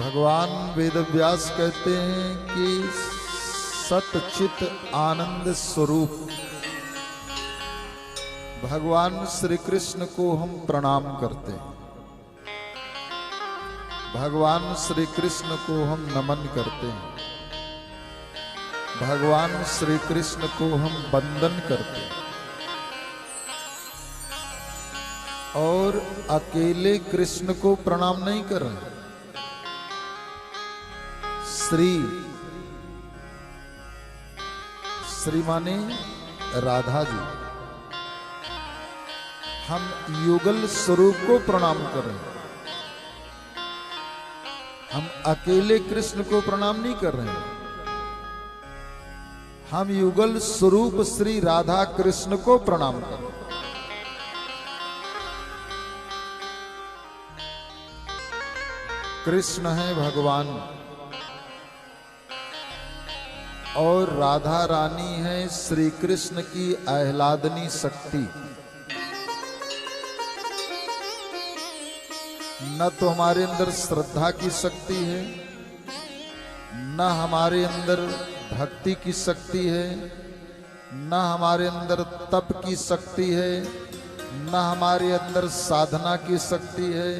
भगवान वेदव्यास कहते हैं कि सतचित आनंद स्वरूप भगवान श्री कृष्ण को हम प्रणाम करते हैं, भगवान श्री कृष्ण को हम नमन करते हैं, भगवान श्री कृष्ण को हम वंदन करते हैं। और अकेले कृष्ण को प्रणाम नहीं कर रहे, श्री माने राधा जी, हम युगल स्वरूप को प्रणाम कर रहे हैं। हम अकेले कृष्ण को प्रणाम नहीं कर रहे हैं, हम युगल स्वरूप श्री राधा कृष्ण को प्रणाम कर रहे हैं। कृष्ण है भगवान और राधा रानी है श्री कृष्ण की आह्लादनी शक्ति। न तो हमारे अंदर श्रद्धा की शक्ति है, न हमारे अंदर भक्ति की शक्ति है, न हमारे अंदर तप की शक्ति है, न हमारे अंदर साधना की शक्ति है,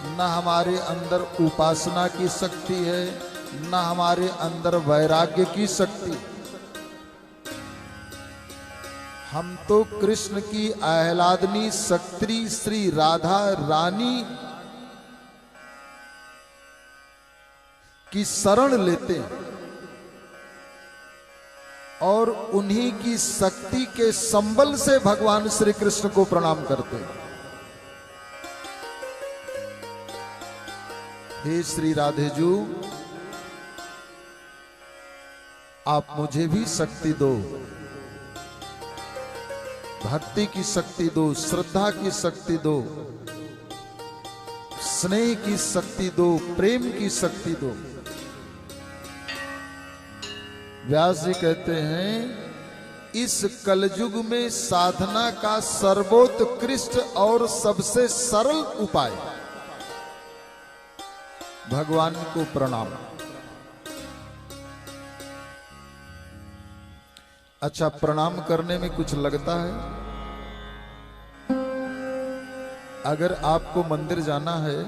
न हमारे अंदर उपासना की शक्ति है, न हमारे अंदर वैराग्य की शक्ति। हम तो कृष्ण की आह्लादनी शक्ति श्री राधा रानी की शरण लेते हैं और उन्हीं की शक्ति के संबल से भगवान श्री कृष्ण को प्रणाम करते हैं। हे श्री राधे जू, आप मुझे भी शक्ति दो, भक्ति की शक्ति दो, श्रद्धा की शक्ति दो, स्नेह की शक्ति दो, प्रेम की शक्ति दो। व्यास जी कहते हैं, इस कलयुग में साधना का सर्वोत्कृष्ट और सबसे सरल उपाय भगवान को प्रणाम। अच्छा, प्रणाम करने में कुछ लगता है? अगर आपको मंदिर जाना है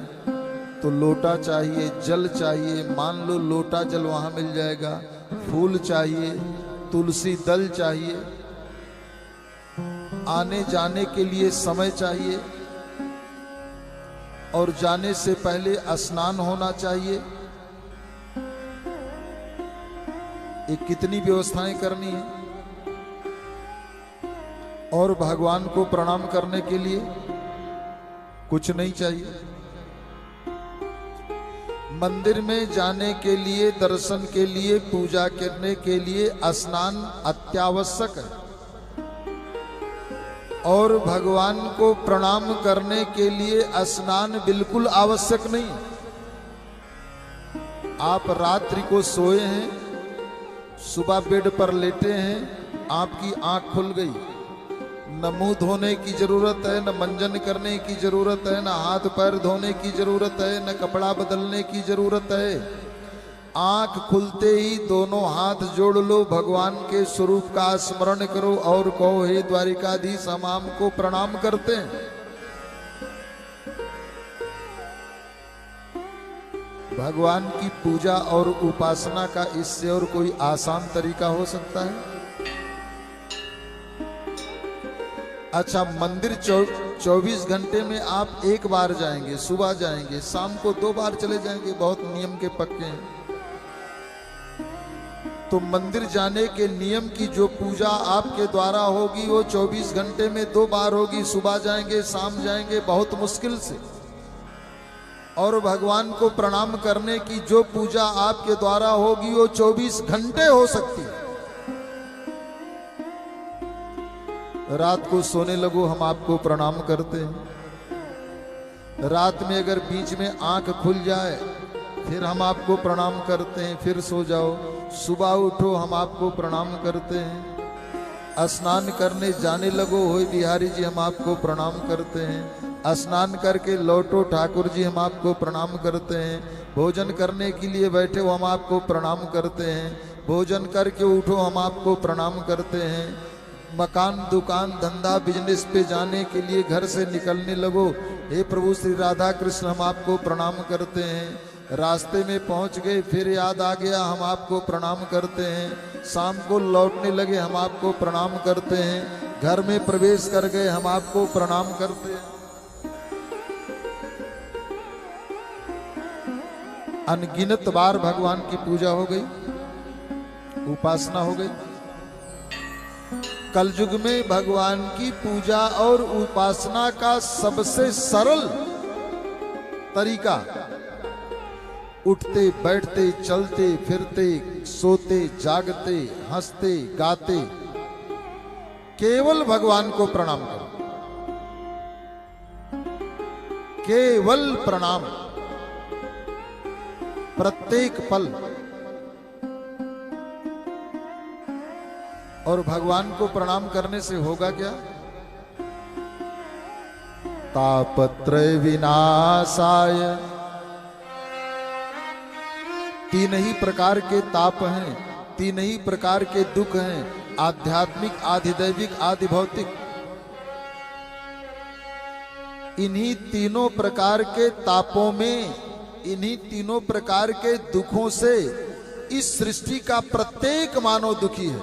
तो लोटा चाहिए, जल चाहिए, मान लो लोटा जल वहां मिल जाएगा, फूल चाहिए, तुलसी दल चाहिए, आने जाने के लिए समय चाहिए और जाने से पहले स्नान होना चाहिए। ये कितनी व्यवस्थाएं करनी है। और भगवान को प्रणाम करने के लिए कुछ नहीं चाहिए। मंदिर में जाने के लिए, दर्शन के लिए, पूजा करने के लिए स्नान अत्यावश्यक है और भगवान को प्रणाम करने के लिए स्नान बिल्कुल आवश्यक नहीं। आप रात्रि को सोए हैं, सुबह बेड पर लेटे हैं, आपकी आंख खुल गई, न मुंह धोने की जरूरत है, न मंजन करने की जरूरत है, न हाथ पैर धोने की जरूरत है, न कपड़ा बदलने की जरूरत है। आंख खुलते ही दोनों हाथ जोड़ लो, भगवान के स्वरूप का स्मरण करो और कहो, हे द्वारिकाधीश, हम आपको प्रणाम करते हैं। भगवान की पूजा और उपासना का इससे और कोई आसान तरीका हो सकता है? अच्छा, मंदिर 24 घंटे में आप एक बार जाएंगे, सुबह जाएंगे, शाम को 2 बार चले जाएंगे, बहुत नियम के पक्के हैं। तो मंदिर जाने के नियम की जो पूजा आपके द्वारा होगी वो 24 घंटे में 2 बार होगी, सुबह जाएंगे, शाम जाएंगे, बहुत मुश्किल से। और भगवान को प्रणाम करने की जो पूजा आपके द्वारा होगी वो 24 घंटे हो सकती है। रात को सोने लगो, हम आपको प्रणाम करते हैं। रात में अगर बीच में आंख खुल जाए फिर हम आपको प्रणाम करते हैं, फिर सो जाओ। सुबह उठो, हम आपको प्रणाम करते हैं। स्नान करने जाने लगो, होय बिहारी जी, हम आपको प्रणाम करते हैं। स्नान करके लौटो ठाकुर जी हम आपको प्रणाम करते हैं। भोजन करने के लिए बैठे हो हम आपको प्रणाम करते हैं। भोजन करके उठो हम आपको प्रणाम करते हैं। मकान दुकान धंधा बिजनेस पे जाने के लिए घर से निकलने लगो, हे प्रभु श्री राधा कृष्ण हम आपको प्रणाम करते हैं। रास्ते में पहुंच गए फिर याद आ गया हम आपको प्रणाम करते हैं। शाम को लौटने लगे हम आपको प्रणाम करते हैं। घर में प्रवेश कर गए हम आपको प्रणाम करते हैं। अनगिनत बार भगवान की पूजा हो गई, उपासना हो गई। कलयुग में भगवान की पूजा और उपासना का सबसे सरल तरीका उठते बैठते चलते फिरते सोते जागते हंसते गाते केवल भगवान को प्रणाम करो। केवल प्रणाम प्रत्येक पल। और भगवान को प्रणाम करने से होगा क्या? तापत्रय विनाशाय। तीन ही प्रकार के ताप हैं, तीन ही प्रकार के दुख हैं, आध्यात्मिक आधिदैविक आदि भौतिक। इन्हीं तीनों प्रकार के तापों में, इन्हीं तीनों प्रकार के दुखों से इस सृष्टि का प्रत्येक मानव दुखी है।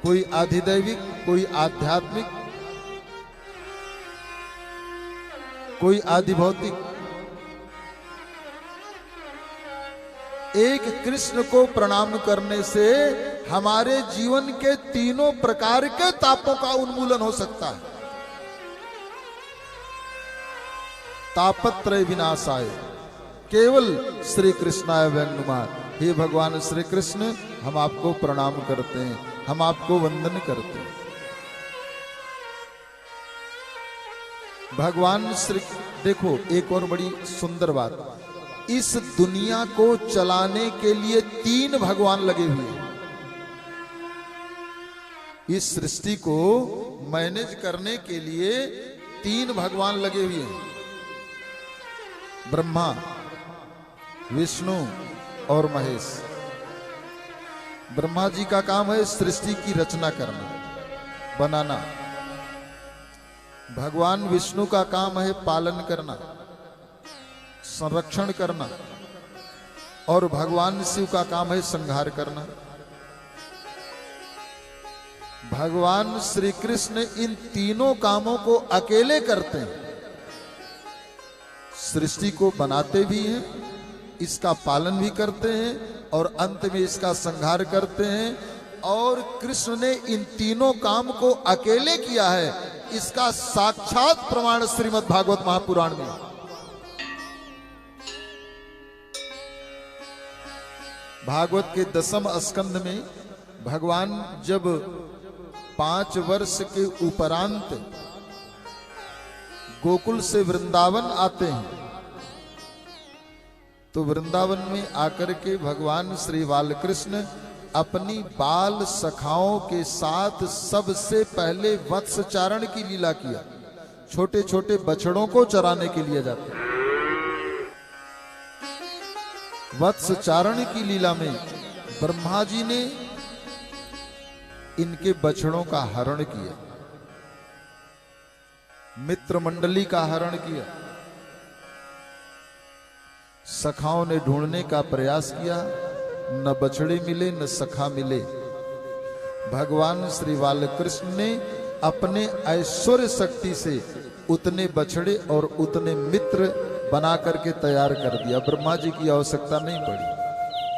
कोई आधिदैविक, कोई आध्यात्मिक, कोई आधिभौतिक। एक कृष्ण को प्रणाम करने से हमारे जीवन के तीनों प्रकार के तापों का उन्मूलन हो सकता है। तापत्रय विनाशाय केवल श्री कृष्णाय व्यंगनुमान। हे भगवान श्री कृष्ण हम आपको प्रणाम करते हैं, हम आपको वंदन करते हैं। भगवान श्री, देखो एक और बड़ी सुंदर बात, इस दुनिया को चलाने के लिए तीन भगवान लगे हुए हैं। इस सृष्टि को मैनेज करने के लिए तीन भगवान लगे हुए हैं, ब्रह्मा विष्णु और महेश। ब्रह्मा जी का काम है सृष्टि की रचना करना, बनाना। भगवान विष्णु का काम है पालन करना, संरक्षण करना। और भगवान शिव का काम है संहार करना। भगवान श्री कृष्ण इन तीनों कामों को अकेले करते हैं। सृष्टि को बनाते भी हैं, इसका पालन भी करते हैं और अंत में इसका संहार करते हैं। और कृष्ण ने इन तीनों काम को अकेले किया है, इसका साक्षात प्रमाण श्रीमद् भागवत महापुराण में। भागवत के 10वें स्कंद में भगवान जब 5 वर्ष के उपरांत गोकुल से वृंदावन आते हैं, तो वृंदावन में आकर के भगवान श्री बालकृष्ण अपनी बाल सखाओं के साथ सबसे पहले वत्सचारण की लीला किया। छोटे छोटे बछड़ों को चराने के लिए जाते। वत्सचारण की लीला में ब्रह्मा जी ने इनके बछड़ों का हरण किया, मित्र मंडली का हरण किया। सखाओं ने ढूंढने का प्रयास किया, न बछड़े मिले न सखा मिले। भगवान श्री बालकृष्ण ने अपने ऐश्वर्य शक्ति से उतने बछड़े और उतने मित्र बना करके तैयार कर दिया। ब्रह्मा जी की आवश्यकता नहीं पड़ी।